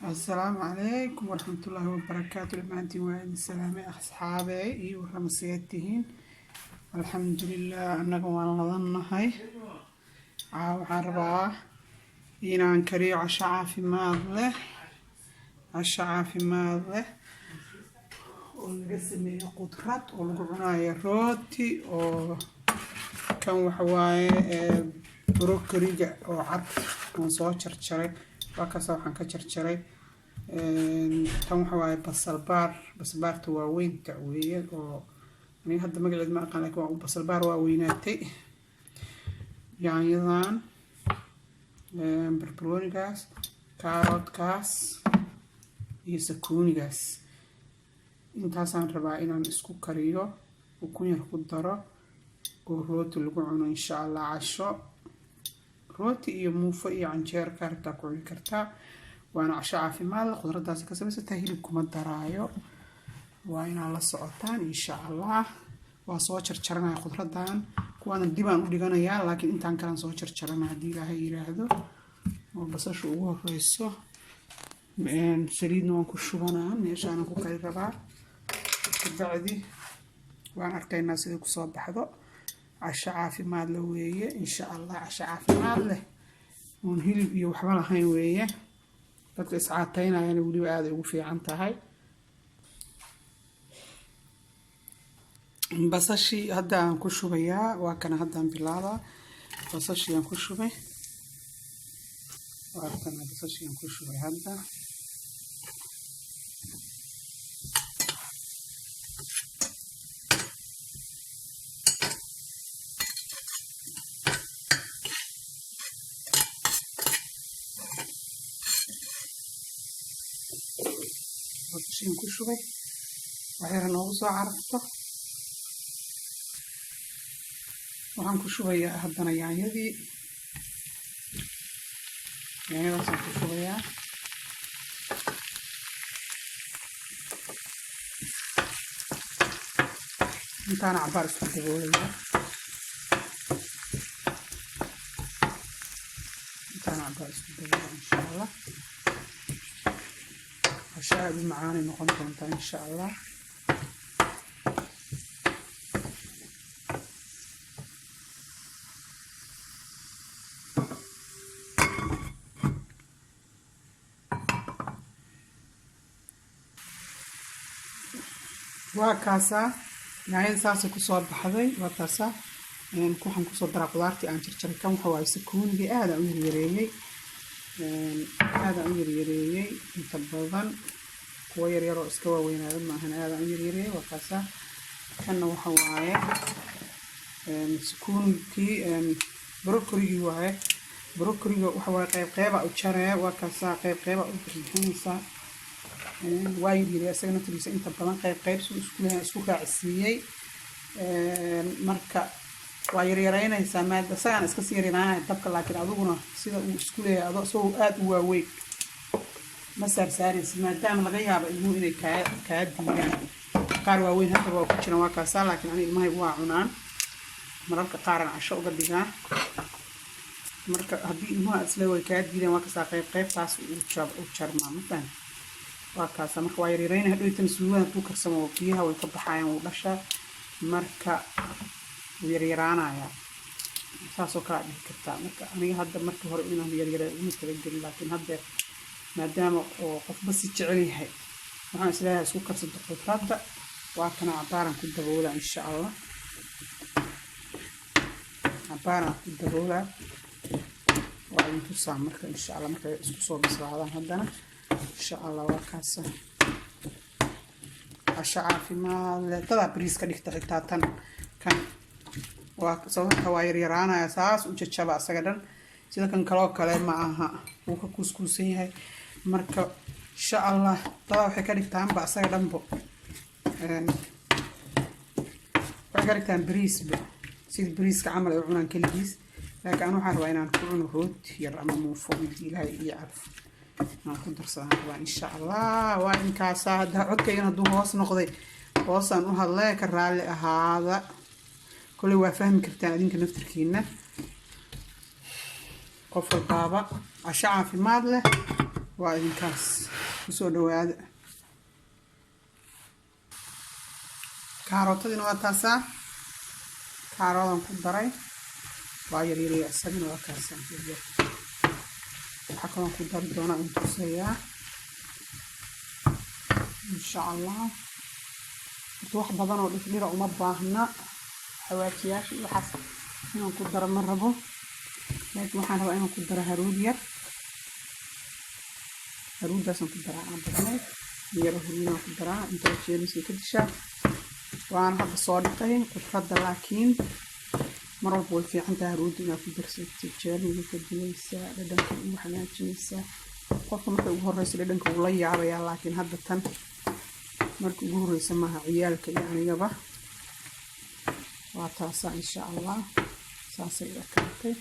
السلام عليكم ورحمة الله وبركاته. لمانتي وين سلامي أصحابي ورمسيتهين. الحمد لله أنكم والله هاي عربا إنان كريو عشاء عافيماد له ونقسم قطرات ونقعنا روتي كان وحواي بروكري أو عب ونصور شرشري وكاسو waxaan ka jarjaray tan waxa waaye basbaarta waaweynta weeye oo aniga hadda magaceed ma aqaan laakiin waa basbaar waaweynaatay yaanyadan barbaroonigaas kaarotkaas iyo sakuunigaas intaasaan rabaa inaan isku kariyo ukun yar ku daro oo rooti lagu cuno insha Allah casho روتي iyo muufo iyo canjeer karta ku cuni kartaa waana casho caafimaad leh qudradaas ka samaysan hilib kuma daraayo waa inaan la socotaan insha Allah waa soo jarjaranaa qudradan kuwana dibaan u dhiganayaa laakiin intaan kala soo jarjaranaa hadii Ilaahay yiraahdo oo basashu ugu horeyso saliidna waan ku shubanaa meeshaan ku kari rabaa bacdi waan arkaynaa sida ku soo baxdo عشاء caafimaad leh weeye insha Allah casho caafimaad leh oon hilib iyo waxba lahayn weeye dadka iscaataynayana waliba aad ugu fiican tahay basashi hadda aan ku shubayaa waa kana hadda aan bilaaba basashi aan ku shubay waa kana basashi aan ku shubay hadda basashiin ku shubay waxyar noogu soo carafto waxaan ku shubayaa haddana yaanyadaasaan ku shubayaa intaana cabaar isku daboolayaa insha Allah عشاء بمعاني نقوم بها إن شاء الله وكاسا يعني ساسة كسور بحذي وكاسا يعني كوحن كسور درا قدارتي عن شرشري كم حواي سكون بهذا أميريي هذا أميريي متبضن وير يرو اسكوا وين هذا ما هنا هذا أميريي وكاسا كان وحواي سكون كي بروكري وعي بروكري وحواي قيب أو شرع وكاسا قيب أو بريحانسا وايد يري أسجنا تريس أنت بدن قيب سكولها عسية مركا واير يرينا يسمى سجنا اسكسير يرينا تبقى لكن أظنه سيدا سكولها أظن سو أد وويك مسار ساري سما دام لغيها بإنه إني كاديان قاروا وين هذا وكتشنا وكاسا لكن أنا ما هو عنان مركا قارن عشاء قدينا مركا هدي ما أسلوي كاديان وكاسا قيب تاس وشرما مثلا وكاسا مركا وايرين هدول تنسوون توكر سما فيها ويكبحايا ودشا مركا ويريرانا يا ساسو كلا دكتا مركا أنا هذا مركا هو إنه يريران مترجل لكن هذا ما دام قف بس يجعلي هاي وأنا سلاها سكر صدق فرادة وأكنا عبارة كده بقولها إن شاء الله عبارة كده بقولها وأنا توسع مركا إن شاء الله مركا اسكسور بس هذا هدنا إن شاء الله وكاسة عشاء عافيماد طلع بريس كده تحتاجن كان وسويت هواي ريرانا أساس وجتشبع سجدن sida kan kala kale ma aha uu ka kuskuusan yahay marka insha Allah taa waxay ka dhigtaan ba asaga dhanbo waxay ka dhigtaan sida bariiska camal ay cunaan kaligiis laakiin waxaan rabaa inaan ku cuno rooti yar ama muufo Ilaahay iyo carf aan ku darsadaan insha Allah waa in kaasa hada codkayna duu hoos noqday hoosan u hadlay ka raali ahaada kulli waa fahmi kartaan adinka naftirkiina قفل بابا عشاء عافيماد له waa idinkaas kusoo dhawaada. kaarotadina waa taasaa, kaarodan ku daray waa yaryar isagana waa kaasaan yaryar. waxaa kaloo ku dari doonaa in tusayaa insha allah. wax badan oo dhifdhira uma baahna xawaajiyaasha iyo waxaas inaan ku daro ma rabo, laakiin waxaan rabaa inaan ku daro haruud yar. haruudaasaan ku daraa aan badnay yaro haruudaan ku daraa inta jeelisay ka dishaa. waan hadda soo dhaqay khudradda, laakiin mar walba way fiican tahay haruudda inaad ku darsatid. jeeliga ka dilaysaa, dhadhanka ugu hagaajinaysaa. qofka markay ugu horreysa dhadhanka uu la yaabayaa, laakiin hadda tan marka ugu horreysa maaha, ciyaalka iyo anigaba. waa taasaa insha allah saasay ekaatay.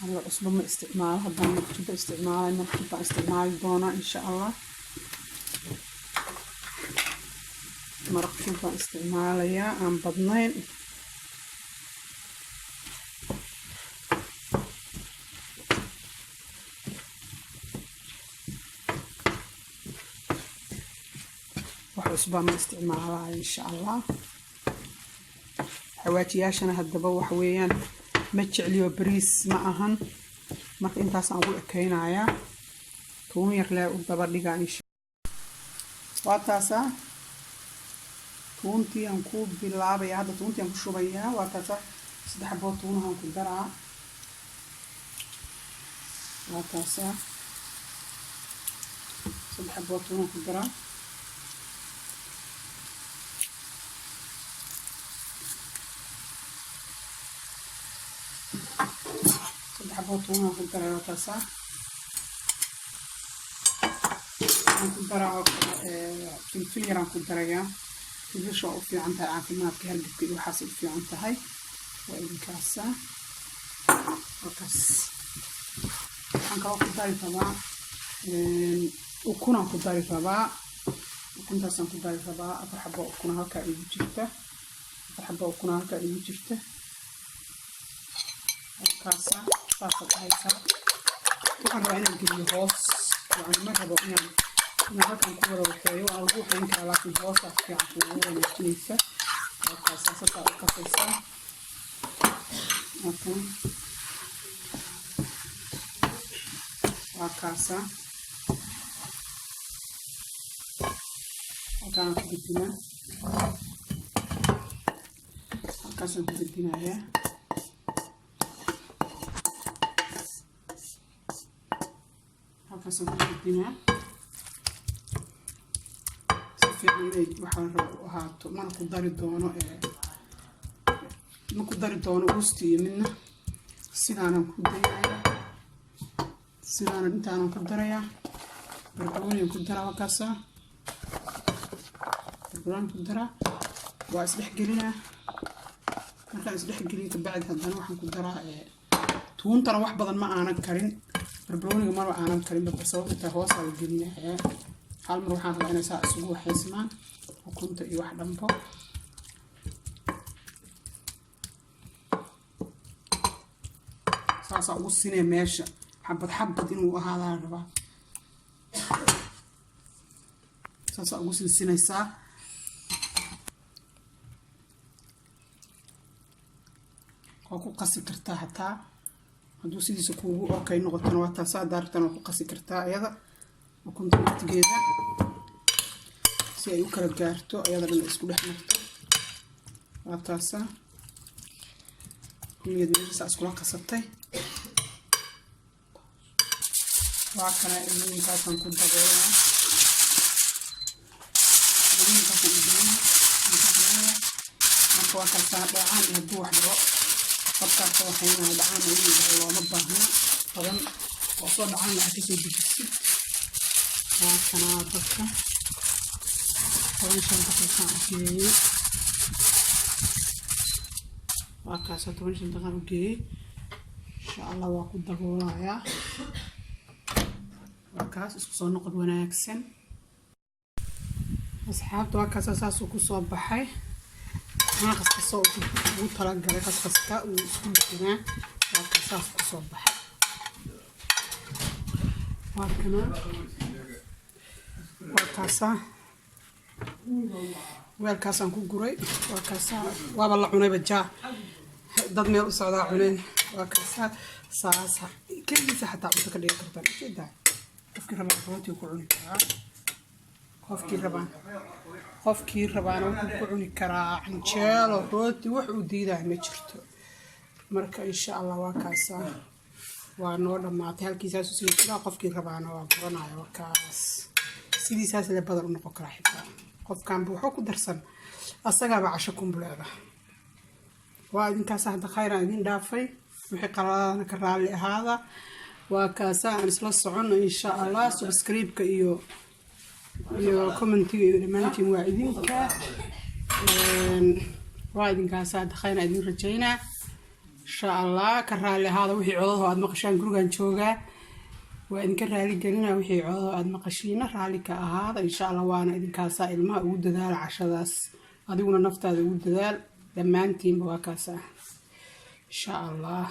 aniga cusbo ma isticmaalo, haddaan markiiba isticmaalay markiiba isticmaali doonaa insha allah. markiiba isticmaalayaa aan badnayn. wax cusbaa ma isticmaalaya insha allah. xawaajiyaashana haddaba waxa weeyaan ma jecliyo bariis ma ahan, marka intaasaan ugu ekeynayaa. tuun yar lee u daba dhigaa insha waa taasaa. tuuntii aan ku bilaabaya hadda, tuuntii aan ku shubayaa. waa taasaa 3 xabo tuunahaan ku daraa. waa taasaa 3 xabo tuunaan ku daraa. tuunaan ku daraa. waa taasaa aan ku daraa filfil yaraan ku darayaa. filfisha u fiican tahay caafimaadka, hargabka iyo waxaas u fiican tahay. waa idinkaasa wakaas. waxaan kaloo ku dari rabaa ukunaan ku dari rabaa. ukuntaasaan ku dari rabaa 4 xabo ukuna halkaa igu jirta. 4 xabo ukuna halkaa igu jirta. wakaasa saasad ahaysaa. waxaan rabaa inaan geliyo hoos, yani ma rabo inaan halkan ku wada waxeeyo. aan ugu waxayn karaa, laakiin hoosaas fiican kuugu wanaajinaysa. wakaasa sasaa u kasaysaa. wakaasa halkaan ku gedinaa. halkaasaan ku gedinayaa. halkaasaan ku gedinaa. si fiican inay waxaan rabo u ahaato. mana ku dari doono ma ku dari doono usti iyo midna. sidaanan ku dayayaa. sidaanan intaanan ku darayaa. barbarooniyan ku daraa. wakaasa barbarooni ku daraa. waa isdhex gelinaa. markaan isdhex geliyo kabacdi haddana waxaan ku daraa tuuntana wax badan ma aanan karin. barbarooniga marba aanan karin baba sababta hoosaa la gelinayaa. hal mar waxaan rabaa inay saa isugu waxaysmaan ukunta iyo wax dhanbo. saasaa ugu sinee meesha xabad xabad inuu ahaadaa rabaa. saasaa ugu sinsinaysaa. waa ku qasi kartaa hataa hadduu sidiisa kuugu okay noqotona. waa taasaa daartan waa ku qasi kartaa ayada ukunta waqtigeeda si ay u kala gaarto ayada dhan isku dhex marto. waa taasaa kulligeed meeshaas iskula qasatay. waa kana ilmihiinkaasaan ku daboolaa. ilmihiinkaasaan u daboolaa. marka waa kalsaa dhacaan iyo hadduu wax dhabo qabkaasa waxaynahay dhacaan inuu dhaho looma baahna badan oo soo dhacaan waxaa kasoo dejisid. waa kanaa dadka 15 daqiiqaan u geeyey. waa kaasa 15 daqiiqaan u geeyey. insha allah waa ku daboolayaa. waa kaas isku soo noqod wanaagsan. asxaabta waa kaasa saasuu ku soo baxay. qaska soo ugu talagalay qaska uu isku dhignaa. waa kaasaas ku soo baxay. وكنا وكاسا وكاسا كوجري وكاسا وابلا عناي بجا ضد ميل صعدا عنين وكاسا ساسا كل حتى عطك اللي كرتان كده qofkii rabaa rooti ku cuni karaa qofkii rabaana wuxuu ku cuni karaa canjeelo rooti wax uu diidaa ma jirto marka insha Allah waa kaasa waa noo dhamaatay halkiisaas soo jira qofkii rabaana waa qoranayo kaas sidiisaas la badan u noqon karaa xitaa qofkan wuxuu ku darsan asaga ba casho kumbuleeda waa idinkaas hadda khayr idin dhaafay wixii qaladana ka raali ahaada وكاسا أنا سلسعون إن شاء الله سبسكريب كيو كومنتي دمانتي واعدين كا واعدين كاسا دخينا عدين رجينا إن شاء الله كرالي هذا وحي عوضه عاد مقشان قروقان شوقا وإن كرالي قلنا وحي عوضه عاد مقشينا رالي هذا إن شاء الله وانا عدين كاسا الماء وددال عشاداس هذه نفط هذا وددال دمانتي بواكاسا إن شاء الله